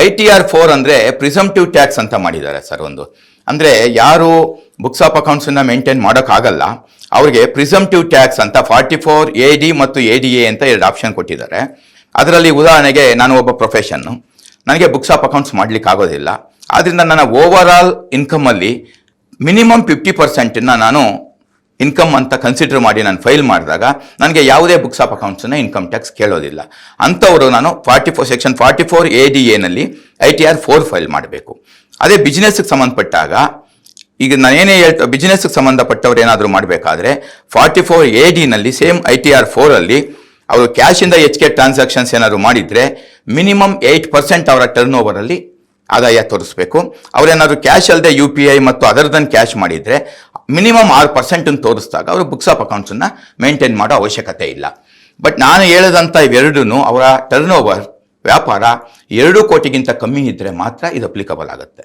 ITR 4 ಅಂದರೆ ಪ್ರಿಸಂಪ್ಟಿವ್ tax ಅಂತ ಮಾಡಿದ್ದಾರೆ ಸರ್. ಒಂದು ಅಂದರೆ ಯಾರು ಬುಕ್ಸ್ ಆಫ್ ಅಕೌಂಟ್ಸನ್ನು ಮೇಂಟೈನ್ ಮಾಡೋಕ್ಕಾಗಲ್ಲ ಅವ್ರಿಗೆ ಪ್ರಿಸಂಪ್ಟಿವ್ ಟ್ಯಾಕ್ಸ್ ಅಂತ 44 AD ಮತ್ತು ADA ಅಂತ 2 ಆಪ್ಷನ್ ಕೊಟ್ಟಿದ್ದಾರೆ. ಅದರಲ್ಲಿ ಉದಾಹರಣೆಗೆ ನಾನು ಒಬ್ಬ ಪ್ರೊಫೆಷನ್ನು, ನನಗೆ ಬುಕ್ಸ್ ಆಫ್ ಅಕೌಂಟ್ಸ್ ಮಾಡಲಿಕ್ಕೆ ಆಗೋದಿಲ್ಲ. ಆದ್ದರಿಂದ ನನ್ನ ಓವರ್ ಆಲ್ ಇನ್ಕಮಲ್ಲಿ ಮಿನಿಮಮ್ 50% ನಾನು ಇನ್ಕಮ್ ಅಂತ ಕನ್ಸಿಡರ್ ಮಾಡಿ ನಾನು ಫೈಲ್ ಮಾಡಿದಾಗ ನನಗೆ ಯಾವುದೇ ಬುಕ್ಸ್ ಆಫ್ ಅಕೌಂಟ್ಸನ್ನ ಇನ್ಕಮ್ ಟ್ಯಾಕ್ಸ್ ಕೇಳೋದಿಲ್ಲ. ಅಂಥವರು ನಾನು ಸೆಕ್ಷನ್ 44 ADA ITR 4 ಫೈಲ್ ಮಾಡಬೇಕು. ಅದೇ ಬಿಸ್ನೆಸ್ಗೆ ಸಂಬಂಧಪಟ್ಟಾಗ ಈಗ ನಾನೇನೇ ಬಿಸ್ನೆಸ್ಗೆ ಸಂಬಂಧಪಟ್ಟವ್ರು ಏನಾದರೂ ಮಾಡಬೇಕಾದ್ರೆ 44 AD ಸೇಮ್ ITR 4 ಅವರು ಕ್ಯಾಶಿಂದ HK ಟ್ರಾನ್ಸಾಕ್ಷನ್ಸ್ ಏನಾದರೂ ಮಾಡಿದರೆ ಮಿನಿಮಮ್ 8% ಅವರ ಟರ್ನ್ ಓವರಲ್ಲಿ ಆದಾಯ ತೋರಿಸ್ಬೇಕು. ಅವರೇನಾದರೂ ಕ್ಯಾಶ್ ಅಲ್ಲದೆ UPI ಮತ್ತು ಅದರ್ ದನ್ ಕ್ಯಾಶ್ ಮಾಡಿದರೆ ಮಿನಿಮಮ್ 6% ತೋರಿಸಿದಾಗ ಅವರು ಬುಕ್ಸ್ ಆಫ್ ಅಕೌಂಟ್ಸನ್ನು ಮೇಂಟೈನ್ ಮಾಡೋ ಅವಶ್ಯಕತೆ ಇಲ್ಲ. ಬಟ್ ನಾನು ಹೇಳಿದಂಥ ಇವೆರಡೂ ಅವರ ಟರ್ನ್ ಓವರ್ ವ್ಯಾಪಾರ 2 ಕೋಟಿಗಿಂತ ಕಮ್ಮಿ ಇದ್ದರೆ ಮಾತ್ರ ಇದು ಅಪ್ಲಿಕಬಲ್ ಆಗುತ್ತೆ.